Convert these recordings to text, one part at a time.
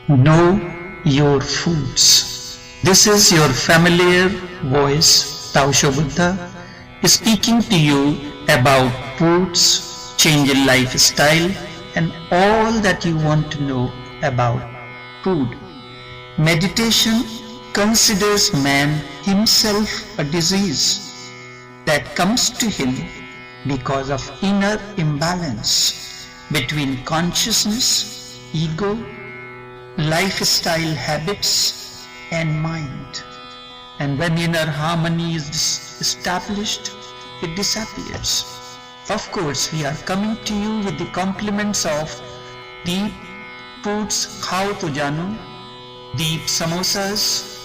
Know your foods. This is your familiar voice, Taosho Buddha, speaking to you about foods, change in lifestyle, and all that you want to know about food. Meditation considers man himself a disease that comes to him because of inner imbalance between consciousness, ego, lifestyle habits and mind. And when inner harmony is established, it disappears. Of course, we are coming to you with the compliments of deep foods, khao to jano, deep samosas,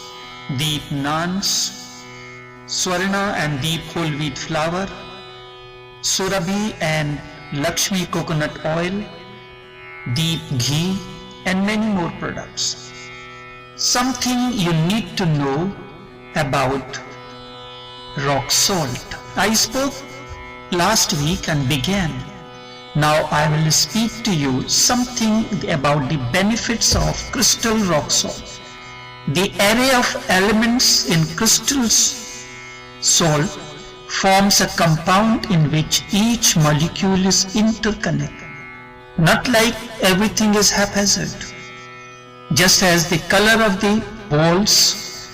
deep naans, swarna and deep whole wheat flour, surabhi and Lakshmi coconut oil, deep ghee, and many more products. Something you need to know about rock salt. I spoke last week and began. Now I will speak to you something about the benefits of crystal rock salt. The array of elements in crystal salt forms a compound in which each molecule is interconnected. Not like everything is haphazard. Just as the color of the walls,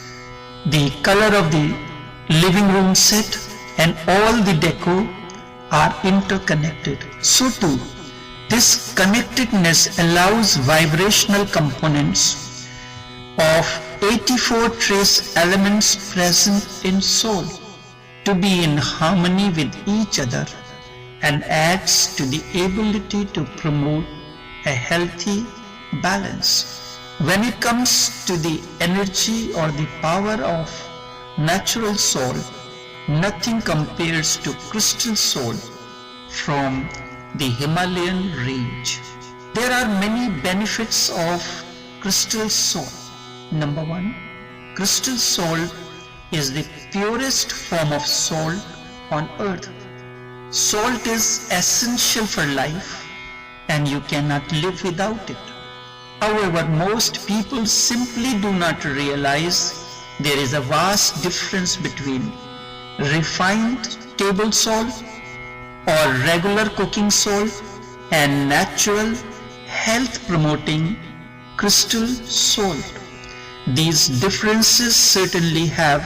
the color of the living room set, and all the decor are interconnected, so too, this connectedness allows vibrational components of 84 trace elements present in soul to be in harmony with each other, and adds to the ability to promote a healthy balance. When it comes to the energy or the power of natural salt, nothing compares to crystal salt from the Himalayan range. There are many benefits of crystal salt. Number one, crystal salt is the purest form of salt on earth. Salt is essential for life and you cannot live without it. However, most people simply do not realize there is a vast difference between refined table salt or regular cooking salt and natural health promoting crystal salt. These differences certainly have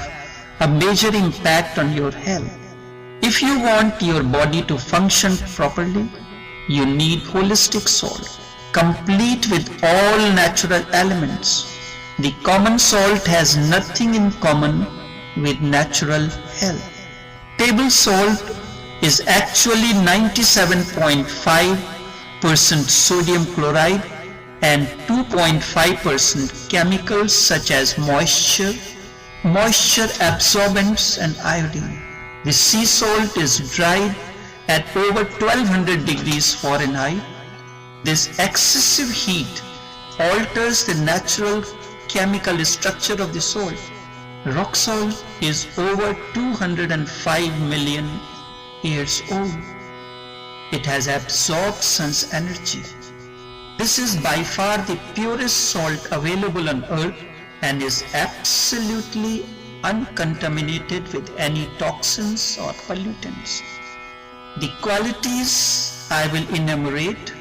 a major impact on your health. If you want your body to function properly, you need holistic salt, complete with all natural elements. The common salt has nothing in common with natural health. Table salt is actually 97.5% sodium chloride and 2.5% chemicals such as moisture absorbents and iodine. The sea salt is dried at over 1200 degrees Fahrenheit. This excessive heat alters the natural chemical structure of the salt. Rock salt is over 205 million years old. It has absorbed sun's energy. This is by far the purest salt available on earth and is absolutely uncontaminated with any toxins or pollutants. The qualities I will enumerate.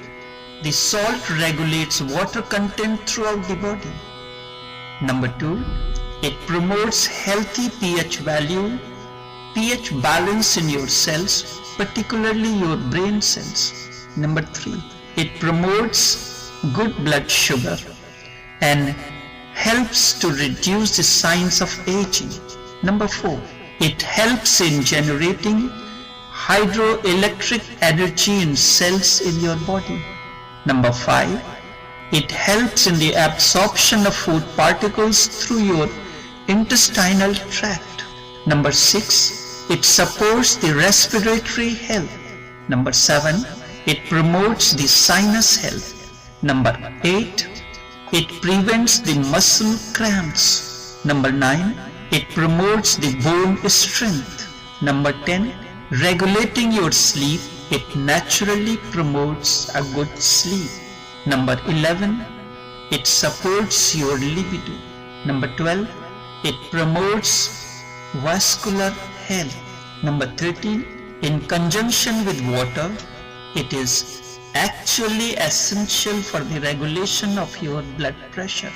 The salt regulates water content throughout the body. Number 2, it promotes healthy pH value, pH balance in your cells, particularly your brain cells. Number 3, it promotes good blood sugar and helps to reduce the signs of aging. Number 4, it helps in generating hydroelectric energy in cells in your body. Number 5, it helps in the absorption of food particles through your intestinal tract. Number 6, it supports the respiratory health. Number 7, it promotes the sinus health. Number 8, it prevents the muscle cramps. Number 9, it promotes the bone strength. Number 10, regulating your sleep, it naturally promotes a good sleep. Number 11, it supports your libido. Number 12, it promotes vascular health. Number 13, in conjunction with water, it is actually essential for the regulation of your blood pressure.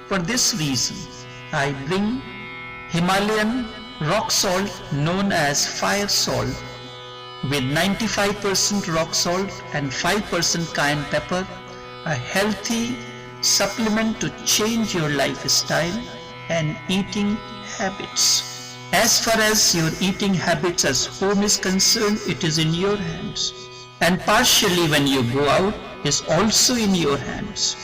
For this reason, I bring Himalayan rock salt known as fire salt with 95% rock salt and 5% cayenne pepper, a healthy supplement to change your lifestyle and eating habits. As far as your eating habits as home is concerned, it is in your hands. And partially when you go out is also in your hands.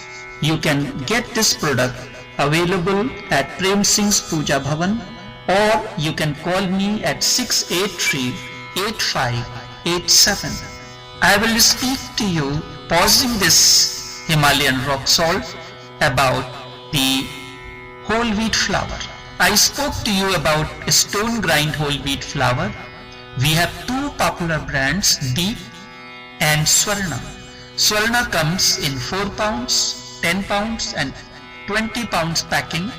You can get this product available at Prem Singh's Puja Bhavan, or you can call me at 683-8587. I will speak to you pausing this Himalayan rock salt about the whole wheat flour. I spoke to you about stone grind whole wheat flour. We have two popular brands, Deep and Swarna. Swarna comes in 4 pounds, 10 pounds and 20 pounds packing.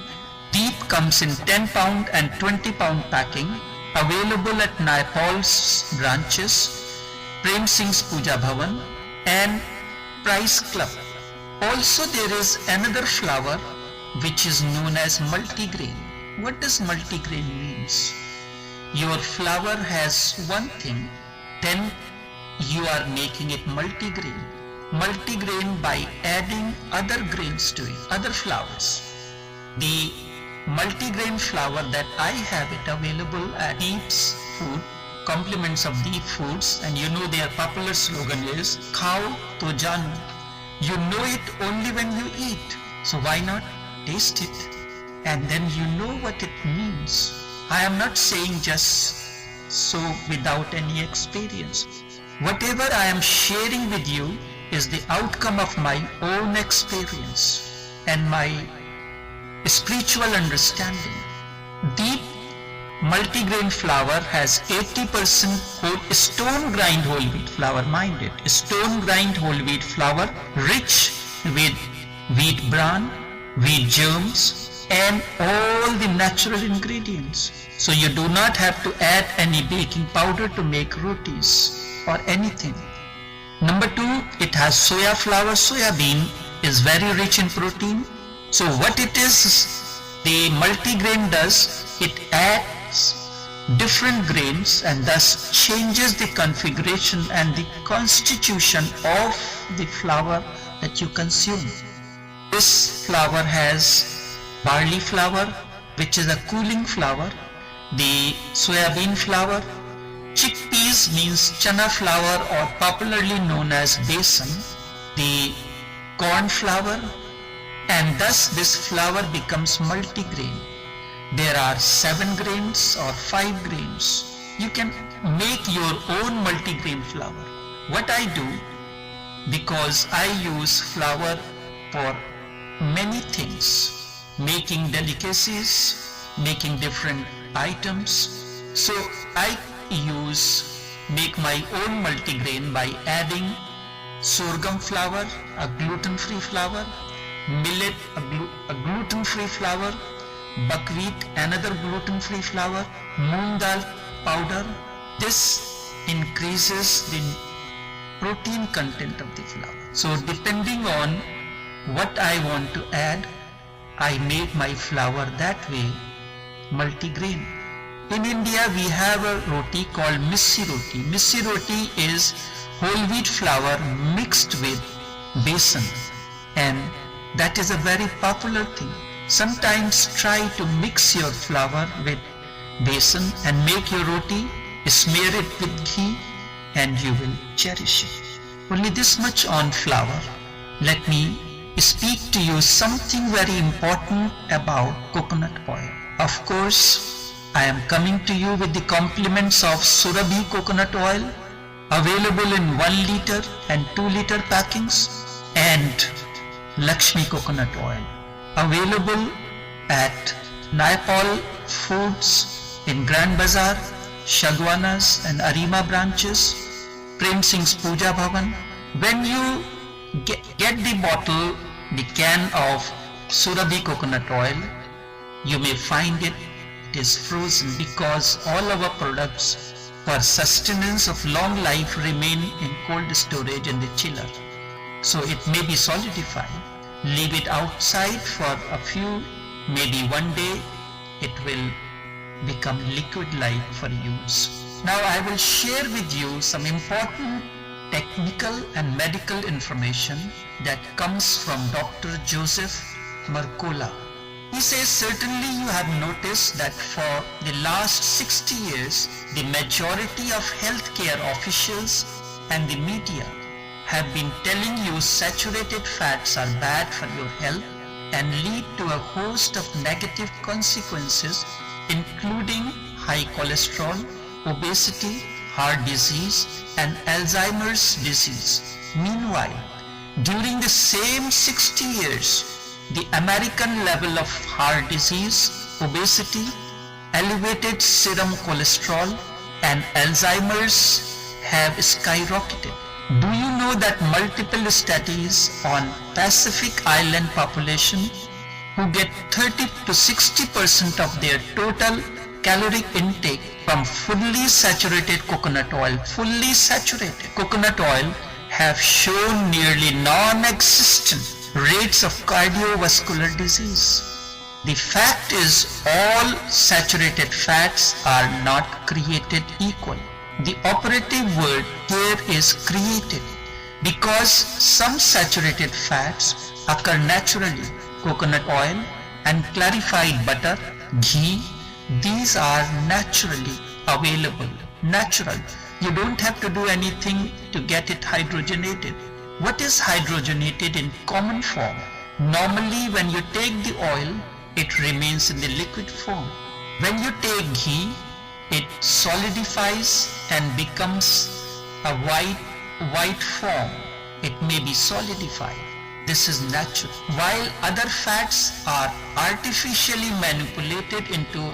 Deep comes in 10 pound and 20 pound packing, available at Naipal's branches, Prem Singh's Puja Bhavan and Price Club. Also there is another flour which is known as multigrain. What does multigrain means? Your flour has one thing, then you are making it multigrain. Multigrain by adding other grains to it, other flours. The multigrain flour that I have it available at Deep's Food, compliments of Deep Foods, and you know their popular slogan is Khao to Jano. You know it only when you eat, so why not taste it and then you know what it means. I am not saying just so without any experience. Whatever I am sharing with you is the outcome of my own experience and my spiritual understanding. Deep multigrain flour has 80% stone grind whole wheat flour, mind it, stone grind whole wheat flour rich with wheat bran, wheat germs and all the natural ingredients. So you do not have to add any baking powder to make rotis or anything. Number 2, it has soya flour. Soya bean is very rich in protein. So what it is, the multigrain does, it adds different grains and thus changes the configuration and the constitution of the flour that you consume. This flour has barley flour, which is a cooling flour, the soybean flour, chickpeas means chana flour or popularly known as besan, the corn flour, and thus this flour becomes multigrain. There are 7 grains or 5 grains. You can make your own multigrain flour. What I do, because I use flour for many things, making delicacies, making different items, so I make my own multigrain by adding sorghum flour, a gluten-free flour, millet, a gluten-free flour, buckwheat, another gluten-free flour, moong dal powder. This increases the protein content of the flour. So depending on what I want to add, I make my flour that way, multigrain. In India we have a roti called missi roti. Missi roti is whole wheat flour mixed with besan, and that is a very popular thing. Sometimes try to mix your flour with besan and make your roti, smear it with ghee and you will cherish it. Only this much on flour. Let me speak to you something very important about coconut oil. Of course, I am coming to you with the compliments of Surabhi coconut oil, available in 1 liter and 2 liter packings, and Lakshmi coconut oil, available at Naipal Foods in Grand Bazaar, Shagwanas and Arima branches, Prem Singh's Puja Bhavan. When you get the bottle, the can of Surabhi coconut oil, you may find it is frozen because all our products for sustenance of long life remain in cold storage in the chiller. So it may be solidified. Leave it outside for a few, maybe one day, it will become liquid-like for use. Now I will share with you some important technical and medical information that comes from Dr. Joseph Mercola. He says, certainly you have noticed that for the last 60 years, the majority of healthcare officials and the media have been telling you saturated fats are bad for your health and lead to a host of negative consequences, including high cholesterol, obesity, heart disease, and Alzheimer's disease. Meanwhile, during the same 60 years, the American level of heart disease, obesity, elevated serum cholesterol, and Alzheimer's have skyrocketed. Do you know that multiple studies on Pacific Island population who get 30 to 60% of their total caloric intake from fully saturated coconut oil, have shown nearly non-existent rates of cardiovascular disease. The fact is, all saturated fats are not created equal. The operative word here is created, because some saturated fats occur naturally. Coconut oil and clarified butter, ghee, these are naturally available. Natural. You don't have to do anything to get it hydrogenated. What is hydrogenated in common form? Normally when you take the oil, it remains in the liquid form. When you take ghee, it solidifies and becomes a white form. It may be solidified. This is natural. While other fats are artificially manipulated into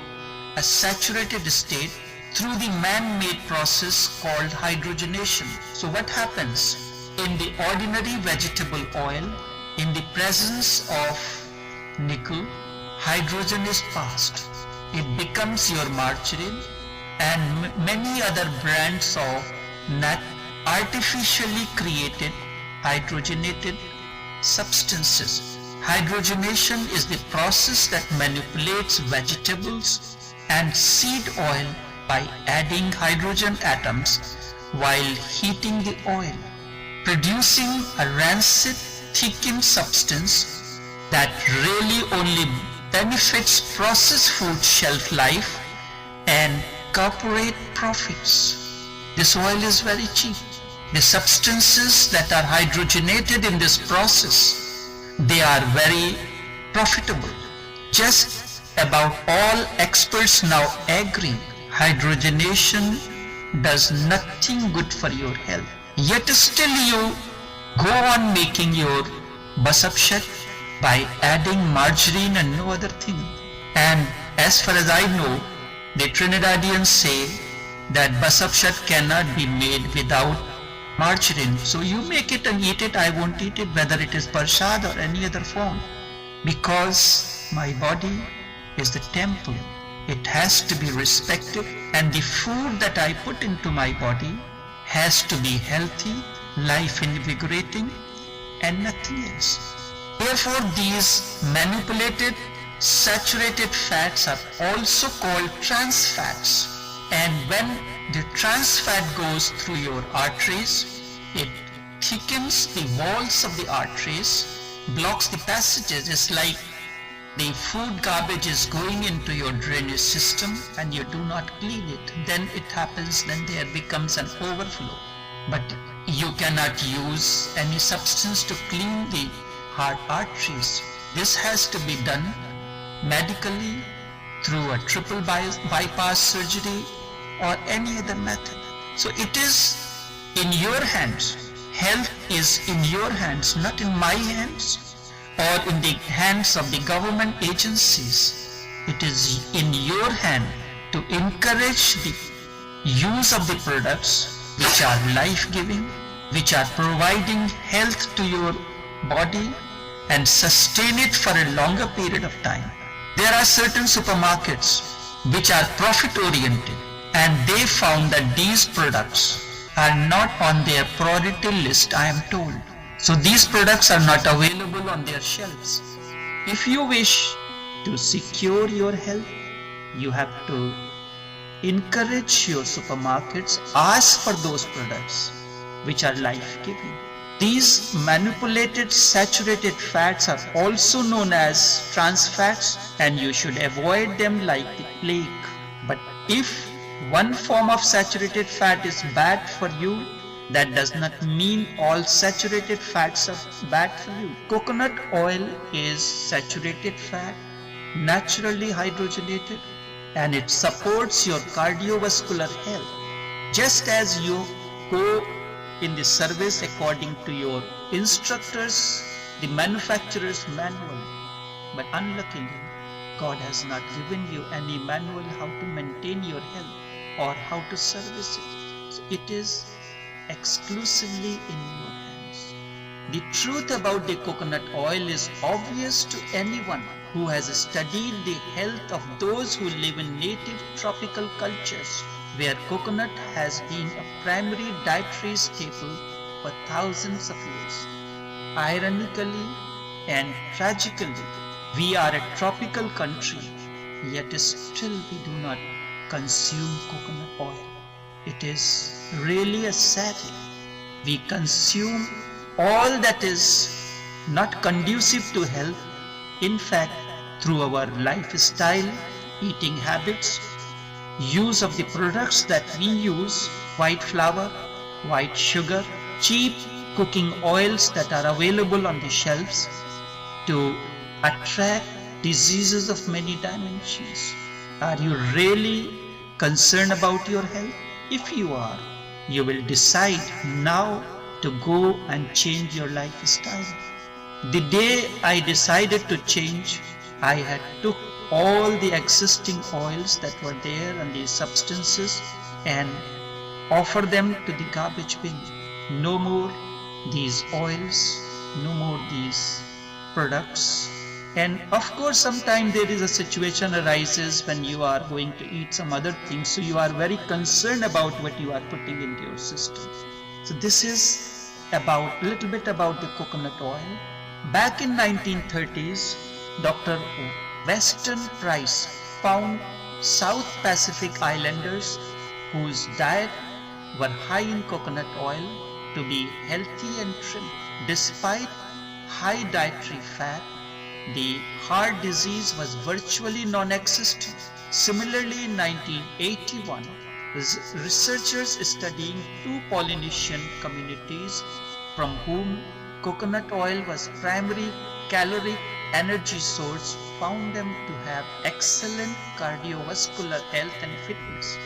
a saturated state through the man-made process called hydrogenation. So what happens? In the ordinary vegetable oil, in the presence of nickel, hydrogen is passed. It becomes your margarine and many other brands of artificially created hydrogenated substances. Hydrogenation is the process that manipulates vegetables and seed oil by adding hydrogen atoms while heating the oil, producing a rancid, thickened substance that really only benefits processed food shelf life and corporate profits. This oil is very cheap. The substances that are hydrogenated in this process, they are very profitable. Just about all experts now agree hydrogenation does nothing good for your health. Yet still you go on making your basapshat by adding margarine and no other thing. And as far as I know, the Trinidadians say that basapshat cannot be made without margarine. So you make it and eat it, I won't eat it, whether it is prasad or any other form. Because my body is the temple. It has to be respected, and the food that I put into my body has to be healthy, life invigorating, and nothing else. Therefore, these manipulated saturated fats are also called trans fats. And when the trans fat goes through your arteries, it thickens the walls of the arteries, blocks the passages. It's like the food garbage is going into your drainage system and you do not clean it. Then it happens, then there becomes an overflow. But you cannot use any substance to clean the heart arteries. This has to be done medically through a triple bypass surgery or any other method. So it is in your hands. Health is in your hands, not in my hands or in the hands of the government agencies. It is in your hand to encourage the use of the products which are life-giving, which are providing health to your body, and sustain it for a longer period of time. There are certain supermarkets which are profit oriented, and they found that these products are not on their priority list, I am told. So these products are not available on their shelves. If you wish to secure your health, you have to encourage your supermarkets, ask for those products which are life-giving. These manipulated saturated fats are also known as trans fats, and you should avoid them like the plague. But if one form of saturated fat is bad for you, that does not mean all saturated fats are bad for you. Coconut oil is saturated fat, naturally hydrogenated, and it supports your cardiovascular health. Just as you go in the service according to your instructors, the manufacturer's manual, but unluckily, God has not given you any manual how to maintain your health or how to service it. So it is exclusively in your hands. The truth about the coconut oil is obvious to anyone who has studied the health of those who live in native tropical cultures, where coconut has been a primary dietary staple for thousands of years. Ironically and tragically, we are a tropical country, yet still we do not consume coconut oil. It is really a sad thing. We consume all that is not conducive to health. In fact, through our lifestyle, eating habits, use of the products that we use, white flour, white sugar, cheap cooking oils that are available on the shelves, to attract diseases of many dimensions. Are you really concerned about your health? If you are, you will decide now to go and change your lifestyle. The day I decided to change, I had took all the existing oils that were there and the substances and offer them to the garbage bin. No more these oils, no more these products. And of course, sometimes there is a situation arises when you are going to eat some other things, so you are very concerned about what you are putting into your system. So this is about a little bit about the coconut oil. Back in 1930s, Dr. Weston Price found South Pacific islanders whose diet were high in coconut oil to be healthy and trim. Despite high dietary fat, the heart disease was virtually non-existent. Similarly, in 1981, researchers studying two Polynesian communities from whom coconut oil was primary caloric energy source found them to have excellent cardiovascular health and fitness.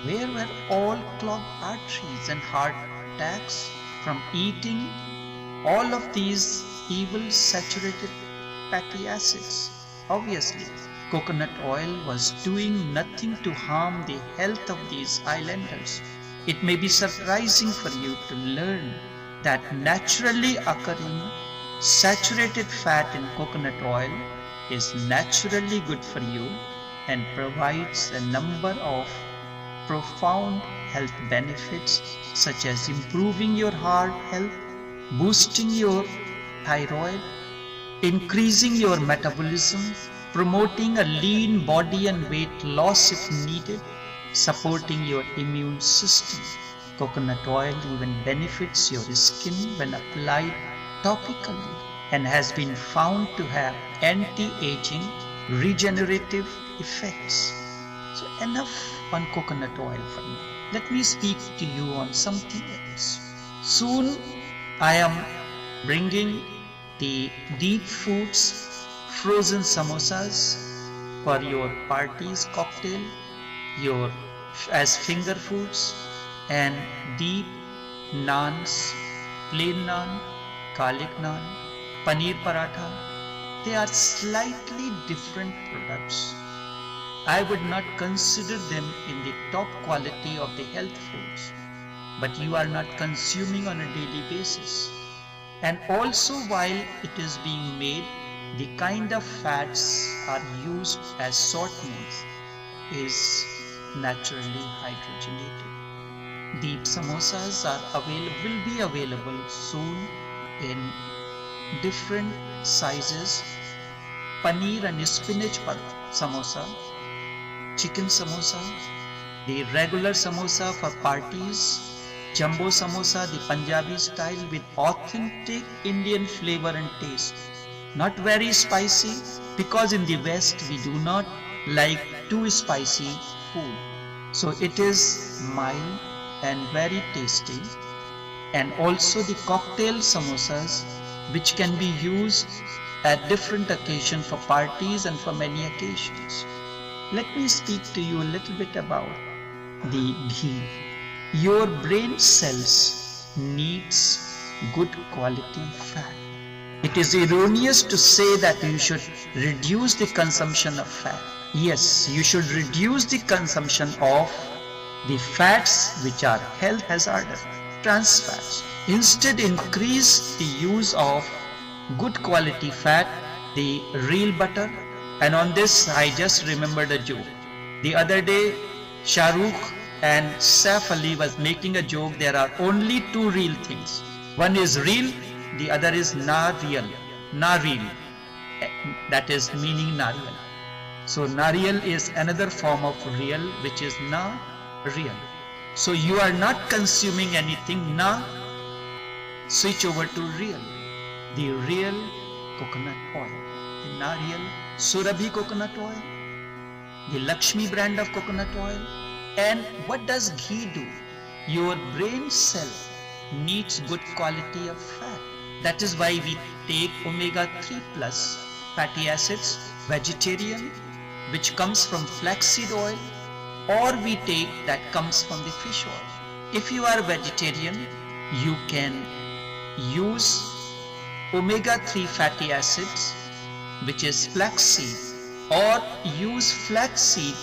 Where were all clogged arteries and heart attacks from eating all of these evil saturated fatty acids? Obviously, coconut oil was doing nothing to harm the health of these islanders. It may be surprising for you to learn that naturally occurring saturated fat in coconut oil is naturally good for you and provides a number of profound health benefits such as improving your heart health, boosting your thyroid, increasing your metabolism, promoting a lean body and weight loss if needed, supporting your immune system. Coconut oil even benefits your skin when applied topically and has been found to have anti-aging, regenerative effects. So enough on coconut oil for now. Let me speak to you on something else. Soon I am bringing the deep foods, frozen samosas for your parties, cocktail, your as finger foods, and deep naans, plain naan, garlic naan, paneer paratha. They are slightly different products. I would not consider them in the top quality of the health foods, but you are not consuming on a daily basis. And also while it is being made, the kind of fats are used as sweeteners is naturally hydrogenated. Deep samosas will be available soon in different sizes. Paneer and spinach samosa, chicken samosa, the regular samosa for parties, jumbo samosa, the Punjabi style with authentic Indian flavor and taste. Not very spicy, because in the West we do not like too spicy food. So it is mild and very tasty. And also the cocktail samosas, which can be used at different occasions for parties and for many occasions. Let me speak to you a little bit about the ghee. Your brain cells needs good quality fat. It is erroneous to say that you should reduce the consumption of fat. Yes, you should reduce the consumption of the fats which are health hazardous, trans fats. Instead, increase the use of good quality fat, the real butter. And on this, I just remembered a joke. The other day, Shah Rukh and Saif Ali was making a joke. There are only two real things. One is real, the other is na-real. Na-real, that is meaning nariyal. So nariyal is another form of real, which is na-real. So you are not consuming anything na, switch over to real. The real coconut oil, the nariyal Surabhi coconut oil, the Lakshmi brand of coconut oil. And what does ghee do? Your brain cell needs good quality of fat. That is why we take omega-3 plus fatty acids, vegetarian, which comes from flaxseed oil, or we take that comes from the fish oil. If you are vegetarian, you can use omega-3 fatty acids, which is flaxseed, or use flaxseed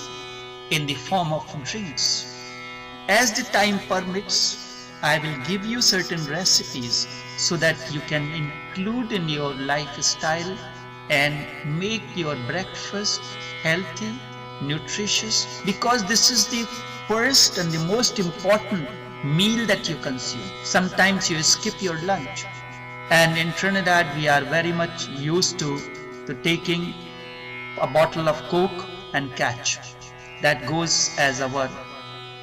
in the form of drinks. As the time permits, I will give you certain recipes so that you can include in your lifestyle and make your breakfast healthy, nutritious, because this is the first and the most important meal that you consume. Sometimes you skip your lunch, and in Trinidad we are very much used to taking a bottle of Coke and catch. That goes as our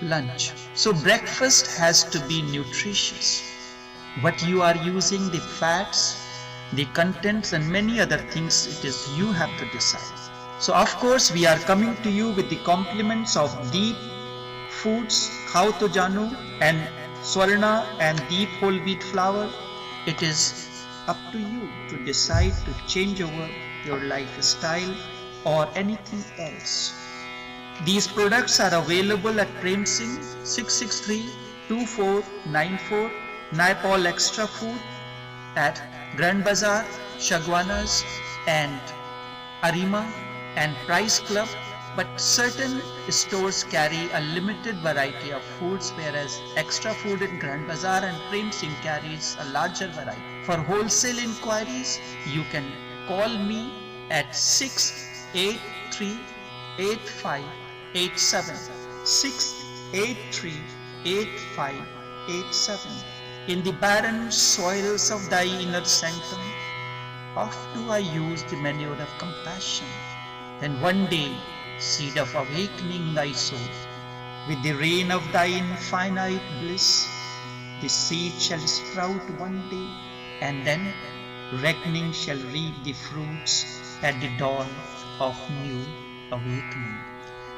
lunch. So breakfast has to be nutritious. What you are using, the fats, the contents and many other things, it is you have to decide. So of course we are coming to you with the compliments of Deep Foods, Khao To Janu and Swarna and Deep Whole Wheat Flour. It is up to you to decide to change over your lifestyle or anything else. These products are available at Prem Singh 663-2494 Naipaul Extra Food at Grand Bazaar, Shagwanas and Arima and Price Club, but certain stores carry a limited variety of foods, whereas Extra Food in Grand Bazaar and Prem Singh carries a larger variety. For wholesale inquiries, you can call me at 683-8587, 683-8587. In the barren soils of thy inner sanctum, oft do I use the manure of compassion. Then one day, seed of awakening thy soul, with the rain of thy infinite bliss, the seed shall sprout one day, and then reckoning shall reap the fruits at the dawn of new awakening.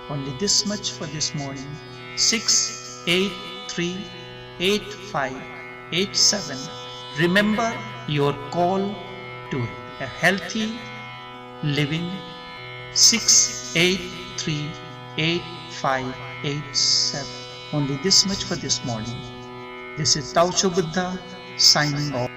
Only this much for this morning. 683-8587. Remember your call to a healthy living. 683-8587. Only this much for this morning. This is Tausho Buddha signing off.